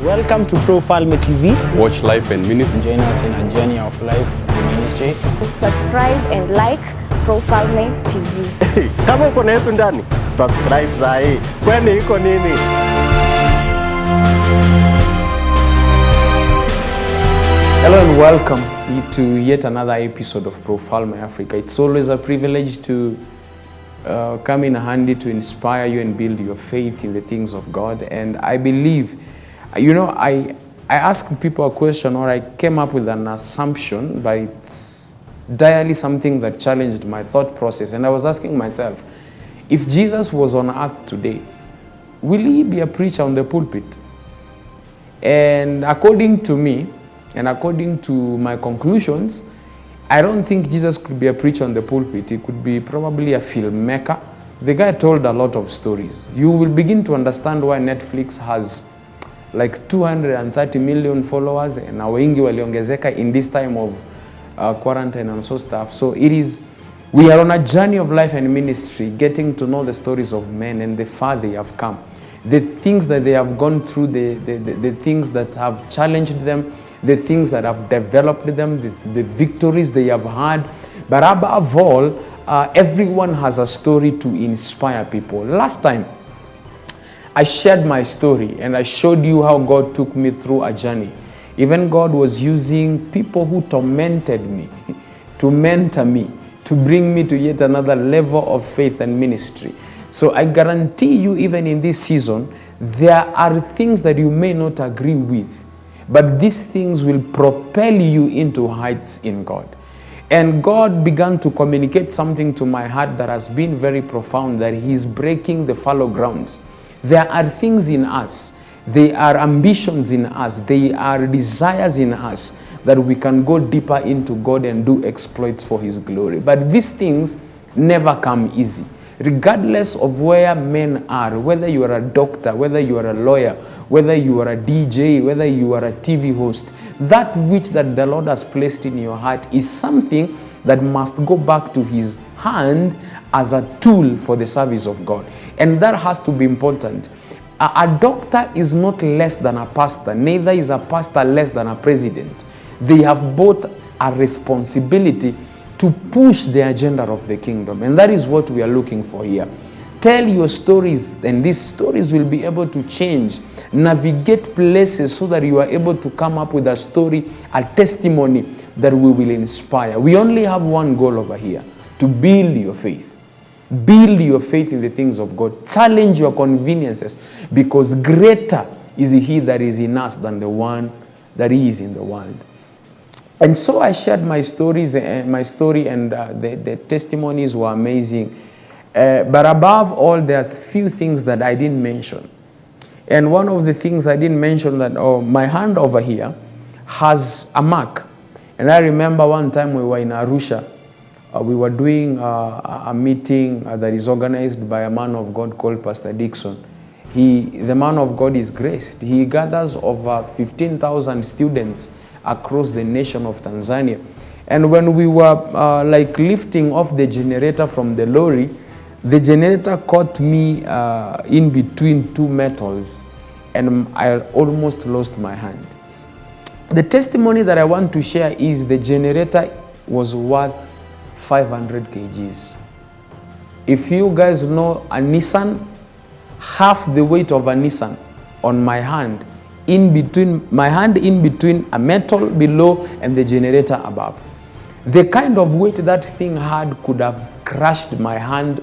Welcome to Profile TV. Watch life and ministry. Join us in a journey of life and ministry. Subscribe and like Profile TV. Kama uko na yetu ndani, subscribe sahi. Kwani iko nini? Hello and welcome to yet another episode of Profile My Africa. It's always a privilege to come in handy to inspire you and build your faith in the things of God. And I believe, I asked people a question, or I came up with an assumption, but it's direly something that challenged my thought process. And I was asking myself, if Jesus was on earth today, will he be a preacher on the pulpit? And according to me, and according to my conclusions, I don't think Jesus could be a preacher on the pulpit. He could be probably a filmmaker. The guy told a lot of stories. You will begin to understand why Netflix has like 230 million followers and wengi waliongezeka in this time of quarantine and so stuff. So we are on a journey of life and ministry, getting to know the stories of men and the far they have come, the things that they have gone through, the things that have challenged them, the things that have developed them, the victories they have had. But above all, everyone has a story to inspire people. Last time, I shared my story and I showed you how God took me through a journey. Even God was using people who tormented me to mentor me, to bring me to yet another level of faith and ministry. So I guarantee you, even in this season, there are things that you may not agree with, but these things will propel you into heights in God. And God began to communicate something to my heart that has been very profound, that He's breaking the fallow grounds. There are things in us, there are ambitions in us, there are desires in us that we can go deeper into God and do exploits for His glory. But these things never come easy. Regardless of where men are, whether you are a doctor, whether you are a lawyer, whether you are a DJ, whether you are a TV host, that which that the Lord has placed in your heart is something that must go back to His hand as a tool for the service of God. And that has to be important. A doctor is not less than a pastor, neither is a pastor less than a president. They have both a responsibility to push the agenda of the kingdom. And that is what we are looking for here. Tell your stories, and these stories will be able to change, navigate places so that you are able to come up with a story, a testimony that we will inspire. We only have one goal over here: to build your faith. Build your faith in the things of God. Challenge your conveniences, because greater is He that is in us than the one that is in the world. And so I shared my story, and the testimonies were amazing. But above all, there are few things that I didn't mention. And one of the things I didn't mention, that my hand over here has a mark. And I remember one time we were in Arusha. We were doing a meeting that is organized by a man of God called Pastor Dixon. The man of God is graced. He gathers over 15,000 students across the nation of Tanzania. And when we were lifting off the generator from the lorry, the generator caught me in between two metals, and I almost lost my hand. The testimony that I want to share is the generator was worth 500 kgs. If you guys know a Nissan, half the weight of a Nissan on my hand, in between a metal below and the generator above. The kind of weight that thing had could have crushed my hand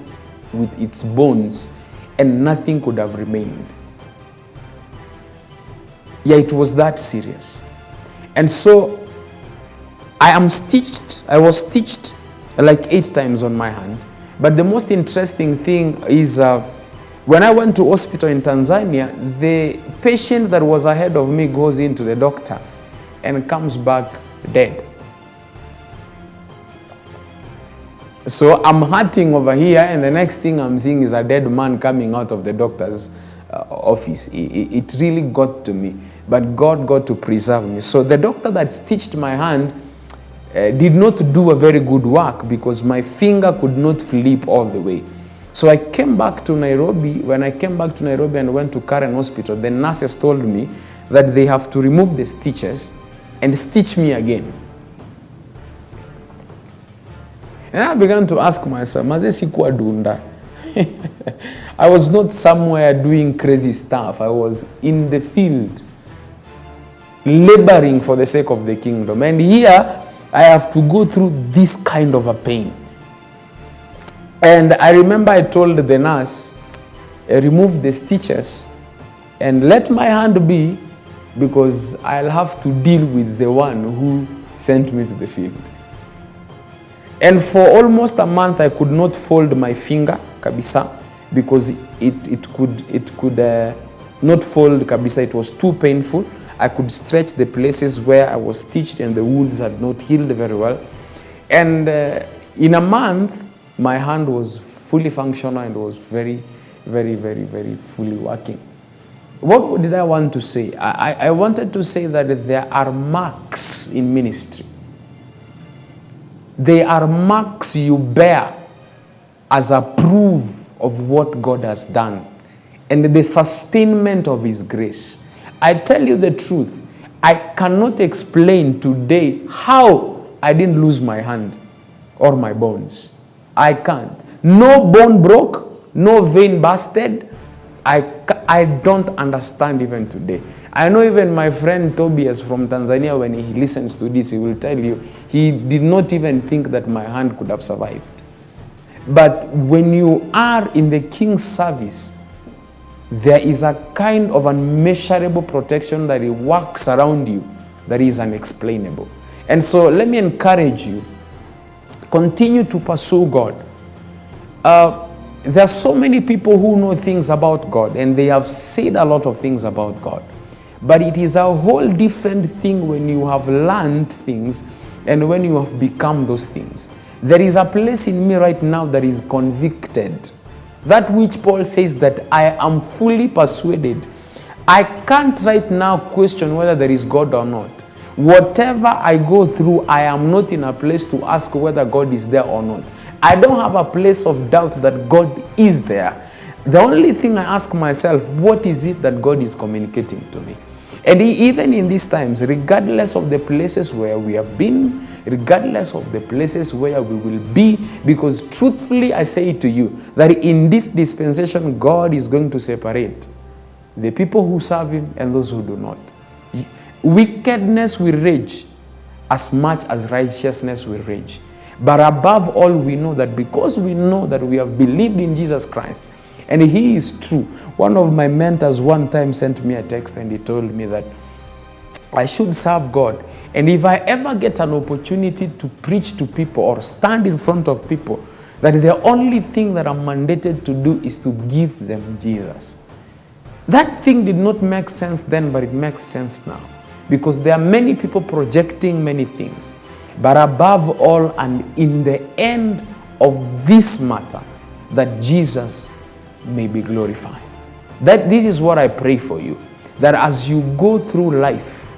with its bones, and nothing could have remained. Yeah, it was that serious. And so I was stitched like 8 times on my hand. But the most interesting thing is when I went to hospital in Tanzania, the patient that was ahead of me goes into the doctor and comes back dead. So I'm hurting over here, and the next thing I'm seeing is a dead man coming out of the doctor's office. It really got to me, but God got to preserve me. So the doctor that stitched my hand did not do a very good work, because my finger could not flip all the way. So I came back to Nairobi. When I came back to Nairobi and went to Karen Hospital, the nurses told me that they have to remove the stitches and stitch me again. And I began to ask myself, maze sikuwa dunda. I was not somewhere doing crazy stuff. I was in the field, laboring for the sake of the kingdom. And here, I have to go through this kind of a pain. And I remember I told the nurse, remove the stitches and let my hand be, because I'll have to deal with the one who sent me to the field. And for almost a month, I could not fold my finger, kabisa, because it could not fold, kabisa. It was too painful. I could stretch the places where I was stitched and the wounds had not healed very well. And in a month, my hand was fully functional and was very, very, very, very fully working. What did I want to say? I wanted to say that there are marks in ministry. There are marks you bear as a proof of what God has done and the sustainment of His grace. I tell you the truth, I cannot explain today how I didn't lose my hand or my bones. I can't. No bone broke, no vein busted. I don't understand even today. I know even my friend Tobias from Tanzania, when he listens to this, he will tell you, he did not even think that my hand could have survived. But when you are in the King's service, there is a kind of unmeasurable protection that He works around you that is unexplainable. And so let me encourage you, continue to pursue God. There are so many people who know things about God, and they have said a lot of things about God. But it is a whole different thing when you have learned things and when you have become those things. There is a place in me right now that is convicted. That which Paul says that I am fully persuaded. I can't right now question whether there is God or not. Whatever I go through, I am not in a place to ask whether God is there or not. I don't have a place of doubt that God is there. The only thing I ask myself, what is it that God is communicating to me? And even in these times, regardless of the places where we have been, regardless of the places where we will be, because truthfully I say to you that in this dispensation, God is going to separate the people who serve Him and those who do not. Wickedness will rage as much as righteousness will rage. But above all, we know that because we know that we have believed in Jesus Christ and He is true. One of my mentors one time sent me a text and he told me that I should serve God. And if I ever get an opportunity to preach to people or stand in front of people, that the only thing that I'm mandated to do is to give them Jesus. That thing did not make sense then, but it makes sense now. Because there are many people projecting many things. But above all and in the end of this matter, that Jesus may be glorified. That this is what I pray for you. That as you go through life,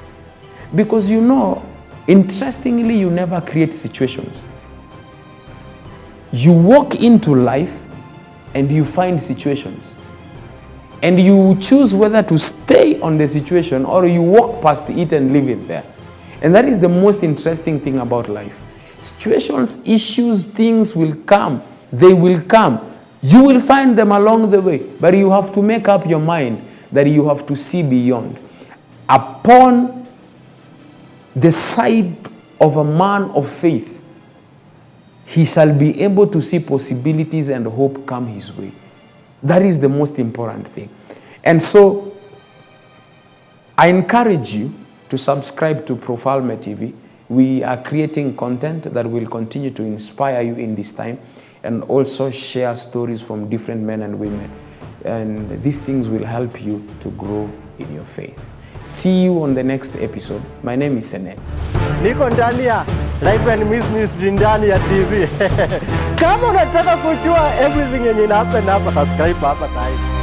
because you know, interestingly, you never create situations. You walk into life and you find situations. And you choose whether to stay on the situation or you walk past it and leave it there. And that is the most interesting thing about life. Situations, issues, things will come. They will come. You will find them along the way. But you have to make up your mind that you have to see beyond. Upon the side of a man of faith, he shall be able to see possibilities and hope come his way. That is the most important thing. And so, I encourage you to subscribe to Profalme TV. We are creating content that will continue to inspire you in this time and also share stories from different men and women. And these things will help you to grow in your faith. See you on the next episode. My name is Sened. Niko ndani ya Life and Ministry ndani ya TV. Kama unataka kujua everything yenye ina happen hapa, subscribe hapa sasa.